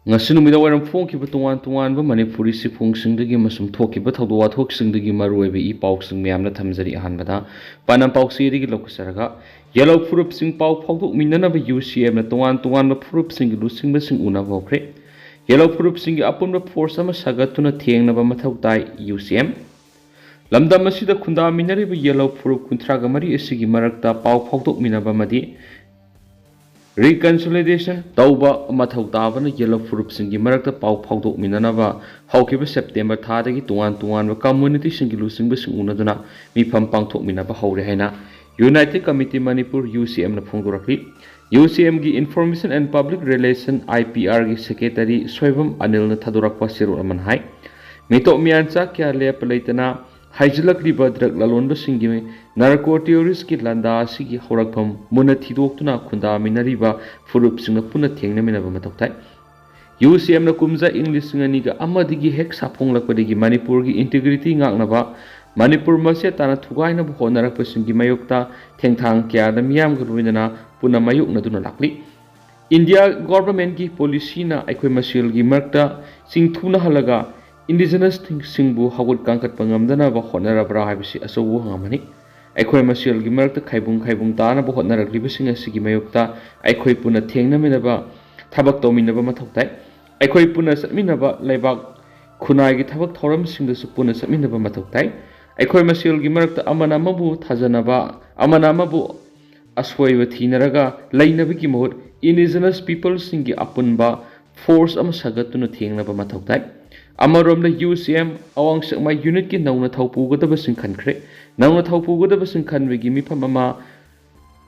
ngasi numida wairam phongkiba tongan manipuri sifungsingdagi masum thokiba thawdwa thoksingdagi maruiba I pausing miyamna thamjari ahanbada panam pausirigi lokusaraga yellow furup sing pau phawduk minanaba UCM na tongan furup sing lusingba sing una bokre yellow furup sing apunba force ama sagatuna thengnaba mathau tai UCM lamdam asida khunda minariba yellow furup kuntraga mari asigi marakta pau phawduk minaba madi reconciliation tauba mathau tabana yellow furup singi marakta pau phawdok minanaba haukiba September thadagi tongan community singi lusingba singunaduna mifam pangthok minaba haure haina United Committee Manipur UCM na phongdorakli UCM gi Information and Public Relation IPR gi Secretary Soibam Anil na thadorakpa siru aman hai mito miancha kya lep leitana haijilakriba drug lalonba singi narco terrorist ki landa sigi horakpham muna thidoktuna khunda minariba furup singna puna thengna minaba matoktai UCM na kumza English ngani ga amadigi hek sapong lakpadigi Manipur gi integrity ngaknaba Manipur mase tana thugaina bu honarakpa singi mayokta thengthang kya da miyam gruinana puna mayukna duna lakli India government gi policy na aikhoi masil gi markta singthuna halaga indigenous singbu hagut kangkat pangamdana ba hotnaraba haibisi asobu hangamani aikhoi masil gi markta khaibung tana ba hotnarakliba singa sigi mayokta aikhoi puna thengna minaba thabak tominaba mathoktai aikhoi puna satminaba laibak khunai gi thabak thoram singda su puna satminaba mathoktai aikhoi masil gi markta amana mabu thajanaba amana mabu aswaiba thinaraga lainabi gi mohut indigenous people singi apunba force ama sagatuna thengnaba mathoktai amarom la UCM awang sakma unit ki nauna thaupu gadaba sing khankhre nauna thaupu gadaba sing khanbegi mifam ama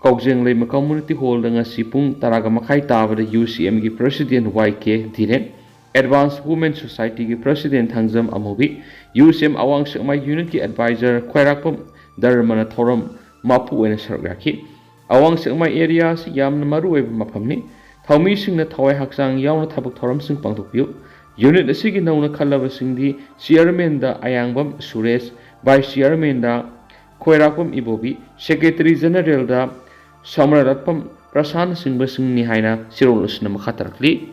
kaujeng leima community hall danga sipung taraga makhai tabada UCM gi president YK Dhiren Advanced Women Society gi president Thangjam Amobi UCM awang sakma unit ki advisor khwairakpam Dharmana Thoram mapu ena sargaki awang sakma area si yamna maru oiba mafamni thaumi singna thawai hakchang yauna thabak thoram sing pangthokpiu Unit asigi nauna khalaba singdi chairman da Ayangbam Suresh vice chairman da Khoirapam Ibobi secretary general da Samraratpam Prasan Singba Singni haina sirolosna makhatarkli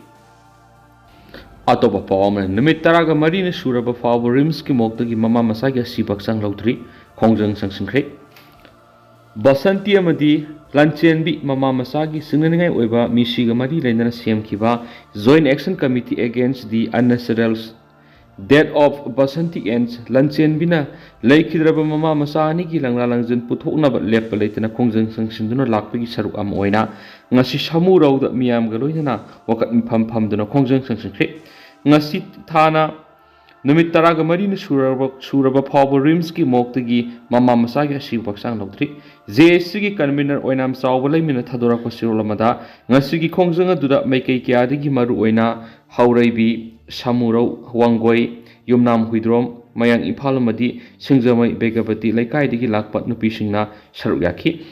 atoba pawamna numit taraga marina suraba fawo rims ki moktagi mama masagi sibaksang lautri khongjang sangsingkhre Basanti amadi Lanchenbi Mama Masagi Singaningai Oiba Mishiga Mari Lainana Semkiba Joint Action Committee Against the Unnatural Death of Basanti ends Lanchenbina Laikidraba Mama Masani ki Langla Langjan Puthoknaba Lepa Laitana Kongjang Sangsinduna Lakpigi Saruk Am Oina Ngasi Samu Rauda Miyam Galoina Wakat Pam Duna Kongjang Sangsingkre Ngasi Thana Numit taraga marina suraba phawa rims ki moktagi mama masagi asibaksang lautri JSG convener oinam chawba laimina thadorakpa sirolamada ngasigi khongjanga duda maikei kyadigi maru oina hauraibi samurau wangoi yumnam huidrom mayang imphalamadi singjamai begabati Leikai digi lakpa nupisingna saruk yakhi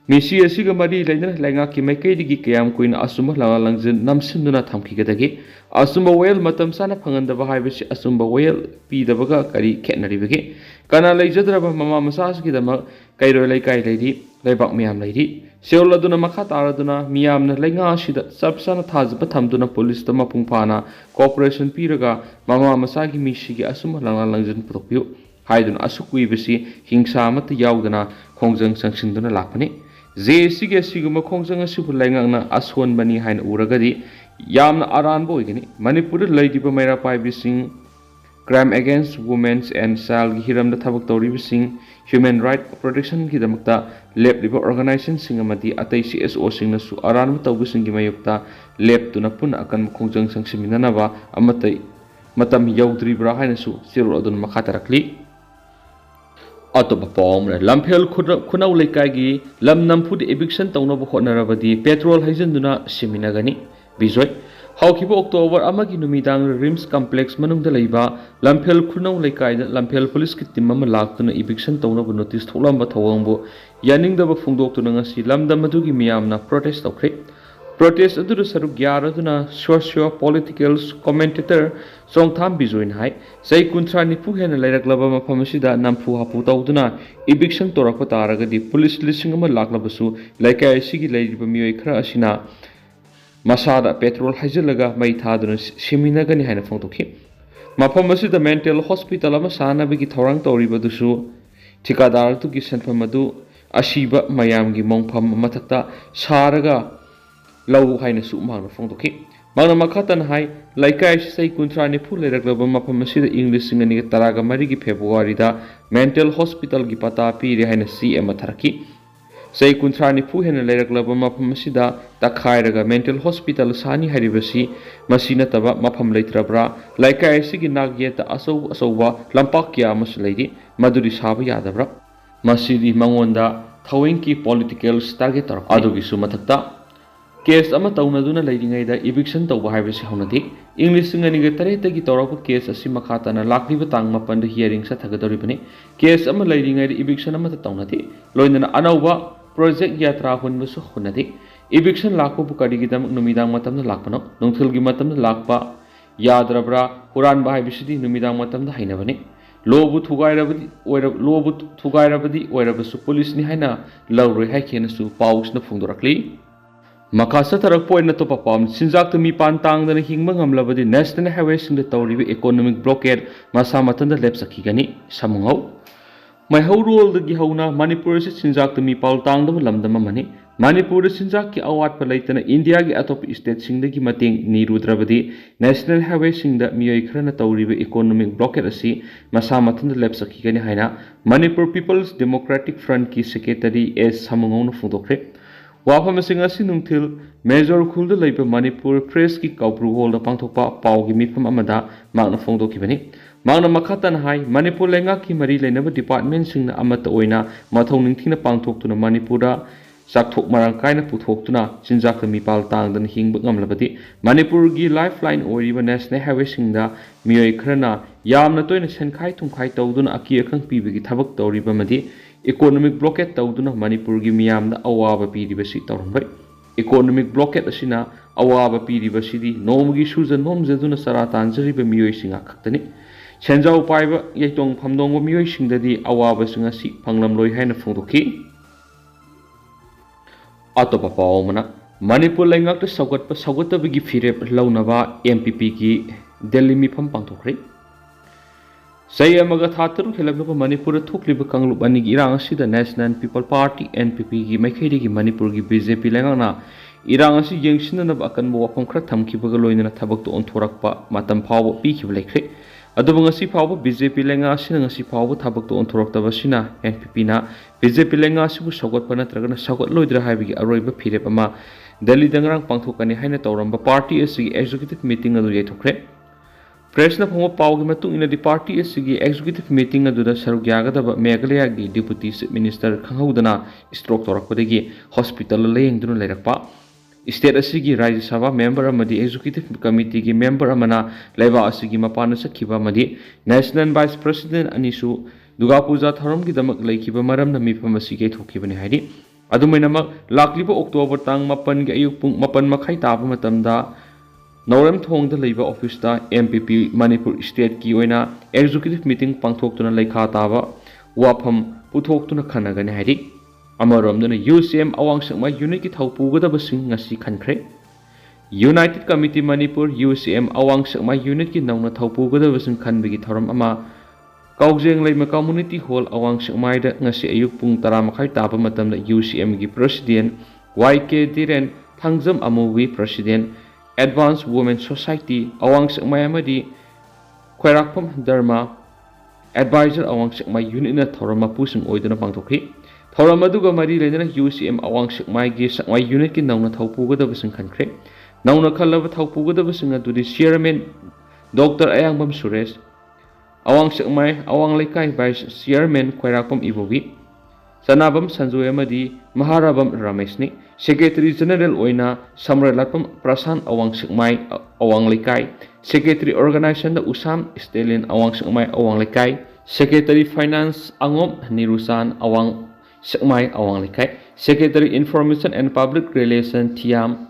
Misi asiga mari lainana lainga ki maikei digi kayam kuina asuma langa langjin namsinduna thamkigadagi asumba well matam sana phangandaba haibisi asumba well pidabaga kari khetnaribage kana leijadraba mama masasgi dama kairo Leikai leidi leibak miyam leidi seoladuna makha taraduna miyamna lainga sida sabsana thajba thamduna police tama pungphana cooperation piraga mama masagi misigi asuma langa langjin putokpiu haiduna asukui hingsa amata yaudana khongjang sangsinduna lakpani JSG siguma khongjang asibu laingangna aswan bani haina uragadi yamna aranbo igini Manipur leidiba maira paibising crime against women and child hiramda thabak tawribising human right protection ki damakta lepliba organization singamati atai CSO singna su aranbo tawbising gi mayukta leptuna puna akan khongjang sangsiminanaba amatai matam yaudribra haina su sirul adun makhatarakli atoba pawamna Lamphel khunou Leikai gi lam namphu eviction taunaba hotnarabadi petrol haijinduna Siminnagani Bijoy haukiba October amagi numidang rims complex manungda leiba Lamphel khunou Leikai da Lamphel police ki team ama laktuna eviction taunaba notice tholamba thawangbo yaningdaba phungdoktuna ngasi lamdam adugi miyamna protest tawkhre protest aduru saruk yaraduna socio political commentator Songtham Bijoin hai sai kuntra nipu hena lairaklaba maphamasida namphu hapu tawduna eviction torakpa taragadi police lising ama laklabasu Leikai asigi leiriba miyoi khara asina ꯃꯁꯥꯗ petrol ꯍꯩꯖꯤꯜꯂꯒ ꯃꯩ ꯊꯥꯗꯨꯅ ꯁꯤꯃꯤꯟꯅꯒꯅꯤ ꯍꯥꯏꯅ ꯐꯣꯡꯗꯣꯛꯈꯤ꯫ ꯃꯐꯝ ꯑꯁꯤꯗ mental hospital ꯑꯃ ꯁꯥꯅꯕꯒꯤ ꯊꯧꯔꯥꯡ ꯇꯧꯔꯤꯕꯗꯨꯁꯨ ꯊꯤꯀꯥꯗꯥꯔ ꯑꯗꯨꯒꯤ ꯁꯦꯟꯐꯝ ꯑꯗꯨ ꯑꯁꯤꯕ ꯃꯌꯥꯝꯒꯤ ꯃꯣꯡꯐꯝ ꯃꯊꯛꯇ ꯁꯥꯔꯒ ꯂꯧ ꯍꯥꯏꯅꯁꯨ ꯃꯍꯥꯛꯅ ꯐꯣꯡꯗꯣꯛꯈꯤ꯫ ꯃꯍꯥꯛꯅ ꯃꯈꯥ ꯇꯥꯅ ꯍꯥꯏ ꯂꯩꯀꯥꯏ ꯑꯁꯤ ꯆꯍꯤ 30-40 ꯂꯩꯔꯛꯂꯕ ꯃꯐꯝ ꯑꯁꯤꯗ ꯏꯪ 2013ꯒꯤ ꯐꯦꯕ꯭ꯔꯨꯋꯥꯔꯤꯗ ꯃꯦꯟꯇꯦꯜ ꯍꯣꯁꯄꯤꯇꯥꯜꯒꯤ ꯄꯇꯥ ꯄꯤꯔꯦ ꯍꯥꯏꯅ ꯆꯦ ꯑꯃ ꯊꯥꯔꯛꯈꯤ꯫ ꯆꯍꯤ 30-40 ꯍꯦꯟꯅ ꯂꯩꯔꯛꯂꯕ ꯃꯐꯝ ꯑꯁꯤꯗ ꯇꯛꯈꯥꯏꯔꯒ ꯃꯦꯟꯇꯦꯜ ꯍꯣꯁꯄꯤꯇꯥꯜ ꯁꯥꯅꯤ ꯍꯥꯏꯔꯤꯕꯁꯤ ꯃꯁꯤ ꯅꯠꯇꯕ ꯃꯐꯝ ꯂꯩꯇ꯭ꯔꯕ꯭ꯔꯥ? ꯂꯩꯀꯥꯏ ꯑꯁꯤꯒꯤ ꯅꯥꯛ ꯌꯦꯠꯇ ꯑꯆꯧꯕ ꯂꯝꯄꯥꯛ ꯀꯌꯥ ꯑꯃꯁꯨ ꯂꯩꯔꯤ, ꯃꯗꯨꯗꯤ ꯁꯥꯕ ꯌꯥꯗꯕ꯭ꯔꯥ? ꯃꯁꯤꯗꯤ ꯃꯉꯣꯟꯗ ꯊꯑꯣꯏꯀꯤ ꯄꯣꯂꯤꯇꯤꯀꯦꯜ ꯇꯥꯔꯒꯦꯠ ꯇꯧꯔꯛꯄ ꯑꯗꯨꯒꯤꯁꯨ ꯃꯊꯛꯇ ꯀꯦꯁ ꯑꯃ ꯇꯧꯅꯗꯨꯅ ꯂꯩꯔꯤꯉꯩꯗ ꯏꯚꯤꯛꯁꯟ ꯇꯧꯕ ꯍꯥꯏꯕꯁꯤ ꯍꯧꯅꯗꯦ꯫ ꯏꯪ 2008ꯗꯒꯤ ꯇꯧꯔꯛꯄ ꯀꯦꯁ ꯑꯁꯤ ꯃꯈꯥ ꯇꯥꯅ ꯂꯥꯛꯂꯤꯕ ꯇꯥꯡ 9ꯗ ꯍꯤꯌꯔꯤꯡ ꯆꯠꯊꯒꯗꯧꯔꯤꯕꯅꯤ꯫ ꯀꯦꯁ ꯑꯃ ꯂꯩꯔꯤꯉꯩꯗ ꯏꯚꯤꯛꯁꯟ ꯑꯃꯠꯇ ꯇꯧꯅꯗꯦ, ꯂꯣꯏꯅꯅ ꯑꯅꯧꯕ ꯄ꯭ꯔꯣꯖꯦꯛ ꯌꯥꯇ꯭ꯔꯥ ꯍꯨꯟꯕꯁꯨ ꯍꯨꯟꯅꯗꯦ꯫ ꯏꯚꯤꯛꯁꯟ ꯂꯥꯛꯄꯕꯨ ꯀꯔꯤꯒꯤꯗꯃꯛ ꯅꯨꯃꯤꯗꯥꯡ ꯃꯇꯝꯗ ꯂꯥꯛꯄꯅꯣ? ꯅꯨꯡꯊꯤꯜꯒꯤ ꯃꯇꯝꯗ ꯂꯥꯛꯄ ꯌꯥꯗ꯭ꯔꯕ꯭ꯔꯥ? ꯍꯨꯔꯥꯟꯕ ꯍꯥꯏꯕꯁꯤꯗꯤ ꯅꯨꯃꯤꯗꯥꯡ ꯃꯇꯝꯗ ꯍꯩꯅꯕꯅꯤ꯫ ꯂꯣꯕꯨ ꯊꯨꯒꯥꯏꯔꯕꯗꯤ ꯑꯣꯏꯔꯕꯁꯨ ꯄꯨꯂꯤꯁꯅꯤ ꯍꯥꯏꯅ ꯂꯧꯔꯣꯏ ꯍꯥꯏꯈꯤꯅꯁꯨ ꯄꯥꯎꯁꯤꯅ ꯐꯣꯡꯗꯣꯔꯛꯂꯤ꯫ ꯃꯈꯥ ꯆꯠꯊꯔꯛꯄ ꯑꯣꯏꯅ ꯑꯇꯣꯞꯄ ꯄꯥꯎ ꯆꯤꯟꯖꯥꯛꯇ ꯃꯤꯄꯥꯟ ꯇꯥꯡꯗꯅ ꯍꯤꯡꯕ ꯉꯝꯂꯕꯗꯤ ꯅꯦꯁꯅꯦꯜ ꯍꯥꯏꯋꯦꯁꯤꯡꯗ ꯇꯧꯔꯤꯕ ꯏꯀꯣꯅꯣꯃꯤꯛ ꯕ꯭ꯂꯣꯀꯦꯠ ꯃꯁꯥ ꯃꯊꯟꯇ ꯂꯦꯞꯆꯈꯤꯒꯅꯤ꯫ ꯁꯃꯨꯡꯍꯧ ꯃꯩꯍꯧꯔꯣꯜꯗꯒꯤ ꯍꯧꯅ ꯃꯅꯤꯄꯨꯔ ꯑꯁꯤ ꯆꯤꯟꯖꯥꯛꯇ ꯃꯤꯄꯥꯜ ꯇꯥꯡꯗꯕ ꯂꯝꯗꯝ ꯑꯃꯅꯤ꯫ ꯃꯅꯤꯄꯨꯔꯗ ꯆꯤꯟꯖꯥꯛꯀꯤ ꯑꯋꯥꯠꯄ ꯂꯩꯇꯅ ꯏꯟꯗꯤꯌꯥꯒꯤ ꯑꯇꯣꯞꯄ ꯁ꯭ꯇꯦꯠꯁꯤꯡꯗꯒꯤ ꯃꯇꯦꯡ ꯅꯤꯔꯨꯗ꯭ꯔꯕꯗꯤ ꯅꯦꯁꯅꯦꯜ ꯍꯥꯏꯋꯦꯁꯤꯡꯗ ꯃꯤꯑꯣꯏ ꯈꯔꯅ ꯇꯧꯔꯤꯕ ꯏꯀꯣꯅꯣꯃꯤꯛ ꯕ꯭ꯂꯣꯀꯦꯠ ꯑꯁꯤ ꯃꯁꯥ ꯃꯊꯟꯇ ꯂꯦꯞꯆꯈꯤꯒꯅꯤ ꯍꯥꯏꯅ ꯃꯅꯤꯄꯨꯔ ꯄꯤꯄꯜꯁ ꯗꯦꯃꯣꯀ꯭ꯔꯦꯇꯤꯛ ꯐ꯭ꯔꯟꯠꯀꯤ ꯁꯦꯀ꯭ꯔꯦꯇꯔꯤ ꯑꯦꯁ ꯁꯃꯨꯡꯍꯧꯅ ꯐꯣꯡꯗꯣꯛꯈ꯭ꯔꯦ꯫ ꯋꯥꯐꯝꯁꯤꯡ ꯑꯁꯤ ꯅꯨꯡꯊꯤꯜ ꯃꯦꯖꯣꯔ ꯈꯨꯜꯗ ꯂꯩꯕ ꯃꯅꯤꯄꯨꯔ ꯄ꯭ꯔꯦꯁꯀꯤ ꯀꯧꯕ꯭ꯔꯨ ꯍꯣꯜꯗ ꯄꯥꯡꯊꯣꯛꯄ ꯄꯥꯎꯒꯤ ꯃꯤꯐꯝ ꯑꯃꯗ ꯃꯍꯥꯛꯅ ꯐꯣꯡꯗꯣꯛꯈꯤꯕꯅꯤ꯫ ꯃꯍꯥꯛꯅ ꯃꯈꯥ ꯇꯥꯅ ꯍꯥꯏ ꯃꯅꯤꯄꯨꯔ ꯂꯩꯉꯥꯛꯀꯤ ꯃꯔꯤ ꯂꯩꯅꯕ ꯗꯤꯄꯥꯔꯠꯃꯦꯟꯠꯁꯤꯡꯅ ꯑꯃꯠꯇ ꯑꯣꯏꯅ ꯃꯊꯧ ꯅꯤꯡꯊꯤꯅ ꯄꯥꯡꯊꯣꯛꯇꯨꯅ ꯃꯅꯤꯄꯨꯔꯗ ꯆꯥꯛꯊꯣꯛ ꯃꯔꯥꯡ ꯀꯥꯏꯅ ꯄꯨꯊꯣꯛꯇꯨꯅ ꯆꯤꯟꯖꯥꯛꯇ ꯃꯤꯄꯥꯜ ꯇꯥꯡꯗꯅ ꯍꯤꯡꯕ ꯉꯝꯂꯕꯗꯤ ꯃꯅꯤꯄꯨꯔꯒꯤ ꯂꯥꯏꯐ ꯂꯥꯏꯟ ꯑꯣꯏꯔꯤꯕ ꯅꯦꯁꯅꯦꯜ ꯍꯥꯏꯋꯦꯁꯤꯡꯗ ꯃꯤꯑꯣꯏ ꯈꯔꯅ ꯌꯥꯝꯅ ꯇꯣꯏꯅ ꯁꯦꯟꯈꯥꯏ ꯊꯨꯝꯈꯥꯏ ꯇꯧꯗꯨꯅ ꯑꯀꯤ ꯑꯈꯪ ꯄꯤꯕꯒꯤ ꯊꯕꯛ ꯇꯧꯔꯤꯕꯃꯗꯤ ꯏꯀꯣꯅꯣꯃꯤꯛ ꯕ꯭ꯂꯣꯀꯦꯠ ꯇꯧꯗꯨꯅ ꯃꯅꯤꯄꯨꯔꯒꯤ ꯃꯤꯌꯥꯝꯗ ꯑꯋꯥꯕ ꯄꯤꯔꯤꯕꯁꯤ ꯇꯧꯔꯝꯕꯩ꯫ ꯏꯀꯣꯅꯣꯃꯤꯛ ꯕ꯭ꯂꯣꯀꯦꯠ ꯑꯁꯤꯅ ꯑꯋꯥꯕ ꯄꯤꯔꯤꯕꯁꯤꯗꯤ ꯅꯣꯡꯃꯒꯤ ꯁꯨꯖ ꯅꯣꯝꯖꯗꯨꯅ ꯆꯔꯥ ꯇꯥꯟꯖꯔꯤꯕ ꯃꯤꯑꯣꯏꯁꯤꯡ ꯈꯛꯇꯅꯤ꯫ ꯁꯦꯟꯖꯥꯎ ꯄꯥꯏꯕ ꯌꯩꯇꯣꯡ ꯐꯝꯗꯣꯡꯕ ꯃꯤꯑꯣꯏꯁꯤꯡꯗꯗꯤ ꯑꯋꯥꯕꯁꯤꯡ ꯑꯁꯤ ꯐꯪꯂꯝꯂꯣꯏ ꯍꯥꯏꯅ ꯐꯣꯡꯗꯣꯛꯈꯤ꯫ ꯑꯇꯣꯞꯄ ꯄꯥꯎ ꯑꯃꯅ ꯃꯅꯤꯄꯨꯔ ꯂꯩꯉꯥꯛꯇ ꯁꯧꯒꯠꯇꯕꯒꯤ ꯐꯤꯔꯦꯞ ꯂꯧꯅꯕ MPPꯒꯤ ꯗꯦꯜꯂꯤ ꯃꯤꯐꯝ ꯄꯥꯡꯊꯣꯛꯈ꯭ꯔꯦ꯫ ꯆꯍꯤ ꯑꯃꯒ ꯊꯥ 3 ꯍꯦꯜꯂꯛꯂꯕ ꯃꯅꯤꯄꯨꯔꯗ ꯊꯣꯛꯂꯤꯕ ꯀꯥꯡꯂꯨꯞ ꯑꯅꯤꯒꯤ ꯏꯔꯥꯡ ꯑꯁꯤꯗ ꯅꯦꯁꯅꯦꯜ ꯄꯤꯄꯜ ꯄꯥꯔꯇꯤ NPPꯒꯤ ꯃꯥꯏꯀꯩꯗꯒꯤ ꯃꯅꯤꯄꯨꯔꯒꯤ BJP ꯂꯩꯉꯥꯛꯅ ꯏꯔꯥꯡ ꯑꯁꯤ ꯌꯦꯡꯁꯤꯟꯅꯅꯕ ꯑꯀꯟꯕ ꯋꯥꯐꯝ ꯈꯔ ꯊꯝꯈꯤꯕꯒ ꯂꯣꯏꯅꯅ ꯊꯕꯛꯇ ꯑꯣꯟꯊꯣꯔꯛꯄ ꯃꯇꯝ ꯐꯥꯎꯕ ꯄꯤꯈꯤꯕ ꯂꯩꯈ꯭ꯔꯦ꯫ ꯑꯗꯨꯕꯨ ꯉꯁꯤ ꯐꯥꯎꯕ BJP ꯂꯩꯉꯥꯛ ꯑꯁꯤꯅꯉꯁꯤ ꯐꯥꯎꯕ ꯊꯕꯛꯇ ꯑꯣꯟꯊꯣꯔꯛꯇꯕꯁꯤꯅ NPPꯅ BJP ꯂꯩꯉꯥꯛ ꯑꯁꯤꯕꯨ ꯁꯧꯒꯠꯄ ꯅꯠꯇ꯭ꯔꯒꯅ ꯁꯧꯒꯠꯂꯣꯏꯗ꯭ꯔꯥ ꯍꯥꯏꯕꯒꯤ ꯑꯔꯣꯏꯕ ꯐꯤꯔꯦꯞ ꯑꯃ ꯗꯦꯜꯂꯤꯗ ꯉꯔꯥꯡ ꯄꯥꯡꯊꯣꯛꯀꯅꯤ ꯍꯥꯏꯅ ꯇꯧꯔꯝꯕ ꯄꯥꯔꯇꯤ ꯑꯁꯤꯒꯤ ꯑꯦꯛꯖꯤꯀ꯭ꯌꯨꯇꯤꯚ ꯃꯤꯇꯤꯡ ꯑꯗꯨ ꯌꯩꯊꯣꯛꯈ꯭ꯔꯦ꯫ ꯄ꯭ꯔꯦꯁꯅ ꯐꯪꯕ ꯄꯥꯎꯒꯤ ꯃꯇꯨꯡ ꯏꯟꯅꯗꯤ ꯄꯥꯔꯇꯤ ꯑꯁꯤꯒꯤ ꯑꯦꯛꯖꯤꯀ꯭ꯌꯨꯇꯤꯚ ꯃꯤꯇꯤꯡ ꯑꯗꯨꯗ ꯁꯔꯨꯛ ꯌꯥꯒꯗꯕ ꯃꯦꯘꯥꯂꯌꯥꯒꯤ ꯗꯤꯄꯨꯇꯤ ꯆꯤꯐ ꯃꯤꯅꯤꯁꯇꯔ ꯈꯪꯍꯧꯗꯅ ꯁ꯭ꯇ꯭ꯔꯣꯛ ꯇꯧꯔꯛꯄꯗꯒꯤ ꯍꯣꯁꯄꯤꯇꯥꯜꯗ ꯂꯥꯌꯦꯡꯗꯨꯅ ꯂꯩꯔꯛꯄ꯫ ꯁ꯭ꯇꯦꯠ ꯑꯁꯤꯒꯤ ꯔꯥꯖ꯭ꯌ ꯁꯚꯥ ꯃꯦꯝꯕꯔ ꯑꯃꯗꯤ ꯑꯦꯛꯖꯤꯀ꯭ꯌꯨꯇꯤꯚ ꯀꯃꯤꯇꯤꯒꯤ ꯃꯦꯝꯕꯔ ꯑꯃꯅ ꯂꯩꯕꯥꯛ ꯑꯁꯤꯒꯤ ꯃꯄꯥꯟꯗ ꯆꯠꯈꯤꯕ ꯑꯃꯗꯤ ꯅꯦꯁꯅꯦꯜ ꯚꯥꯏꯁ ꯄ꯭ꯔꯁꯤꯗꯦꯟꯠ ꯑꯅꯤꯁꯨ ꯗꯨꯔꯒꯥ ꯄꯨꯖꯥ ꯊꯧꯔꯝꯒꯤꯗꯃꯛ ꯂꯩꯈꯤꯕ ꯃꯔꯝꯅ ꯃꯤꯐꯝ ꯑꯁꯤ ꯌꯩꯊꯣꯛꯈꯤꯕꯅꯤ ꯍꯥꯏꯔꯤ꯫ ꯑꯗꯨꯃꯥꯏꯅꯃꯛ ꯂꯥꯛꯂꯤꯕ ꯑꯣꯛꯇꯣꯕꯔ ꯇꯥꯡ 9ꯒꯤ ꯑꯌꯨꯛ ꯄꯨꯡ 9:30 ꯇꯥꯕ ꯃꯇꯝꯗ ꯅꯧꯔꯦꯝꯊꯣꯡꯗ ꯂꯩꯕ ꯑꯣꯐꯤꯁꯇ MPP ꯃꯅꯤꯄꯨꯔ ꯁ꯭ꯇꯦꯠꯀꯤ ꯑꯣꯏꯅ ꯑꯦꯛꯖꯤꯀ꯭ꯌꯨꯇꯤꯚ ꯃꯤꯇꯤꯡ ꯄꯥꯡꯊꯣꯛꯇꯨꯅ ꯂꯩꯈꯥ ꯇꯥꯕ ꯋꯥꯐꯝ ꯄꯨꯊꯣꯛꯇꯨꯅ ꯈꯟꯅꯒꯅꯤ ꯍꯥꯏꯔꯤ꯫ ꯑꯃꯔꯣꯝꯗꯅ UCM ꯑꯋꯥꯡ ꯁꯦꯛꯃꯥꯏ ꯌꯨꯅꯤꯠꯀꯤ ꯊꯧ ꯄꯨꯒꯗꯕꯁꯤꯡ ꯉꯁꯤ ꯈꯟꯈ꯭ꯔꯦ꯫ ꯌꯨꯅꯥꯏꯇꯦꯗ ꯀꯃꯤꯇꯤ ꯃꯅꯤꯄꯨꯔ UCM ꯑꯋꯥꯡ ꯁꯦꯛꯃꯥꯏ ꯌꯨꯅꯤꯠꯀꯤ ꯅꯧꯅ ꯊꯧ ꯄꯨꯒꯗꯕꯁꯤꯡ ꯈꯟꯕꯒꯤ ꯊꯧꯔꯝ ꯑꯃ ꯀꯥꯎꯖꯦꯡꯂꯩꯃ ꯀꯝꯃ꯭ꯌꯨꯅꯤꯇꯤ ꯍꯣꯜ ꯑꯋꯥꯡ ꯁꯦꯛꯃꯥꯏꯗ ꯉꯁꯤ ꯑꯌꯨꯛ ꯄꯨꯡ 10:30 ꯇꯥꯕ ꯃꯇꯝꯗ UCMꯒꯤ ꯄ꯭ꯔꯁꯤꯗꯦꯟꯠ YK ꯙꯤꯔꯦꯟ ꯊꯥꯡꯖꯝ ꯑꯃꯨꯕꯤ, ꯄ꯭ꯔꯁꯤꯗꯦꯟꯠ ꯑꯦꯗꯚꯥꯟꯁ ꯋꯨꯃꯦꯟ ꯁꯣꯁꯥꯏꯇꯤ ꯑꯋꯥꯡ ꯁꯦꯛꯃꯥꯏ ꯑꯃꯗꯤ ꯈ꯭ꯋꯥꯏꯔꯥꯛꯄꯝ ꯙꯔꯃ ꯑꯦꯗꯚꯥꯏꯖꯔ ꯑꯋꯥꯡ ꯁꯦꯛꯃꯥꯏ ꯌꯨꯅꯤꯠꯅ ꯊꯧꯔꯝ ꯃꯄꯨꯁꯤꯡ ꯑꯣꯏꯗꯨꯅ ꯄꯥꯡꯊꯣꯛꯈꯤ꯫ ꯊꯧꯔꯝ ꯑꯗꯨꯒ ꯃꯔꯤ ꯂꯩꯅꯅ UCM ꯑꯋꯥꯡ ꯁꯦꯛꯃꯥꯏꯒꯤ ꯁꯦꯛꯃꯥꯏ ꯌꯨꯅꯤꯠꯀꯤ ꯅꯧꯅ ꯊꯧ ꯄꯨꯒꯗꯕꯁꯤꯡ ꯈꯟꯈ꯭ꯔꯦ꯫ ꯅꯧꯅ ꯈꯜꯂꯕ ꯊꯧ ꯄꯨꯒꯗꯕꯁꯤꯡ ꯑꯗꯨꯗꯤ ꯆꯤꯌꯔꯃꯦꯟ ꯗꯣꯛꯇꯔ ꯑꯌꯥꯡꯕꯝ ꯁꯨꯔꯦꯁ, ꯑꯋꯥꯡ ꯁꯦꯛꯃꯥꯏ ꯑꯋꯥꯡ ꯂꯩꯀꯥꯏ ꯚꯥꯏꯁ ꯆꯤꯌꯔꯃꯦꯟ ꯈ꯭ꯋꯥꯏꯔꯥꯛꯄꯝ ꯏꯕꯣꯕꯤ, ꯆꯅꯥꯕꯝ ꯁꯟꯖꯣꯏ ꯑꯃꯗꯤ ꯃꯍꯥꯔꯥꯕꯝ ꯔꯥꯃꯦꯁꯅꯤ꯫ ꯁꯦꯀ꯭ꯔꯦꯇꯔꯤ ꯖꯦꯅꯔꯦꯜ ꯑꯣꯏꯅ ꯁꯝꯔꯥꯏꯂꯥꯠꯄꯝ ꯄ꯭ꯔꯁꯥꯟ ꯑꯋꯥꯡ ꯁꯦꯛꯃꯥꯏ ꯑꯋꯥꯡ ꯂꯩꯀꯥꯏ, ꯁꯦꯀ꯭ꯔꯦꯇꯔꯤ ꯑꯣꯔꯒꯅꯥꯏꯖꯦꯁꯟꯗ ꯎꯁꯥꯝ ꯁ꯭ꯇꯦꯂꯤꯟ ꯑꯋꯥꯡ ꯁꯦꯛꯃꯥꯏ ꯑꯋꯥꯡ ꯂꯩꯀꯥꯏ, ꯁꯦꯀ꯭ꯔꯦꯇꯔꯤ ꯐꯥꯏꯅꯥꯟꯁ ꯑꯉꯣꯝ ꯅꯤꯔꯨꯆꯥꯟ ꯑꯋꯥꯡ Sekmai Awang Leikai, secretary information and public relation Thiyam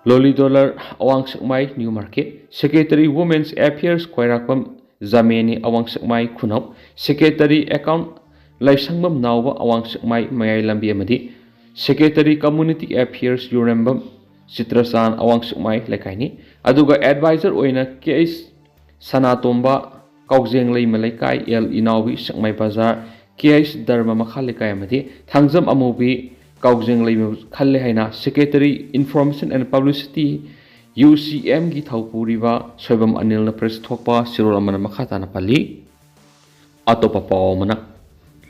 ꯂꯣꯂꯤꯗꯣꯂꯔ Awang Sekmai new market, secretary women's affairs Khwairakpam Jameni Awang Sekmai ꯈꯨꯅꯧ, secretary account ꯂꯥꯏꯁꯪꯕꯝ ꯅꯥꯎꯕ ꯑꯋꯥꯡ ꯁꯦꯛꯃꯥꯏ ꯃꯌꯥꯏ ꯂꯝꯕꯤ ꯑꯃꯗꯤ secretary community affairs Yurembam Citrasan awang sukmai Leikai ni aduga advisor oina case Sanatomba Kaujeng Lei Malaikai El Inawi Sakmai Bazar case Dharma Makha Leikai amadi Thangjam Amubi Kaujeng Lei Khalle haina Secretary Information and Publicity UCM gi Thaupuriba Soibam Anil na press thokpa Sirol amana makha tana pali atopa pawmana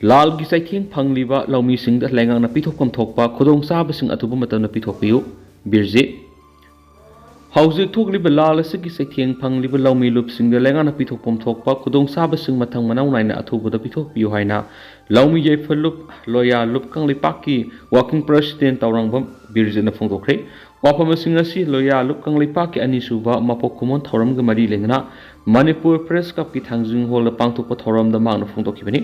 Lal gi saithing phangliba laumi singda lengang na pithokam thokpa khudong saba sing atuba matam na pithopiu Birjit Hauzik thokliba lal asigi saithing phangliba laumi lup singda lengang na pithokpom thokpa khudong saba sing mathang manau naina atuba da pithopiu haina laumi yaifa lup loya lup kangli pakki working president tawrangbam Birjit na phongdokre wapam sing asi loya lup kangli pakki ani suba mapok kumon thoram ga mari lengna Manipur Press Cup ki thangjing hol pangthokpa thoram da mangna phongdokhibani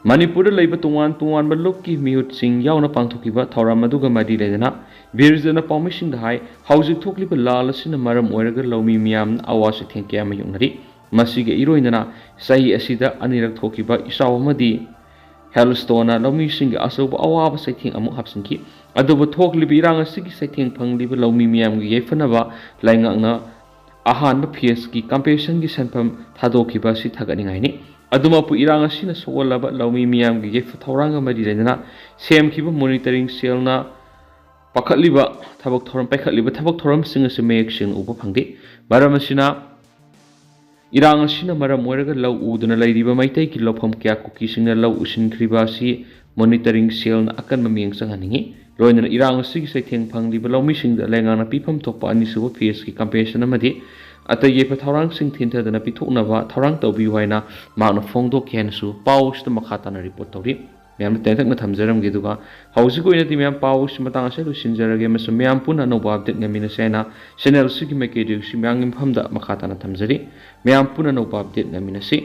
Manipur leiba tungan tungan ba lukki mihut sing yauna pangthokiba thoram aduga madi ledana Birjana pamising da hai hauzik thokliba lal asina maram oiraga laumi miyam awasi thengke ama yungnari masige iroinana sahi asida anirak thokiba isaw amadi Hellstone laumi sing asoba awaba saithing amu hapsingki aduba thokliba irang asigi saithing phangliba laumi miyam gi yefanaba laingangna ahanba PS ki competition gi sanpam thadokiba si thaganingai ni Adumapu irang asina sogolaba laumi miyam gi yefa thoranga mari lena sem kiba monitoring cell na pakhatliba thabak thoram pakhatliba thabak thoram singa se mek sing uba phangdi maram asina irang asina maram moiraga law uduna leidiba maitai ki lofam kya kuki singna law usin khriba si monitoring cell na akan mamiyang sanghaningi loina irang asigi saitheng phangdiba laumi singda lenga na pifam thokpa ani suba PS ki competition amadi Ata yepa thaurang sing thinta dana pithoknaba thaurang tawbi waina magna phongdok kensu paus ta makhata na report tawri myam tenthak na thamjaram ge duga hausi koina ti myam paus matang ase lu sinjarage mas myam puna no update ngamina sena channel sigi make si myang impham da makhata na thamjari myam puna no update ngamina si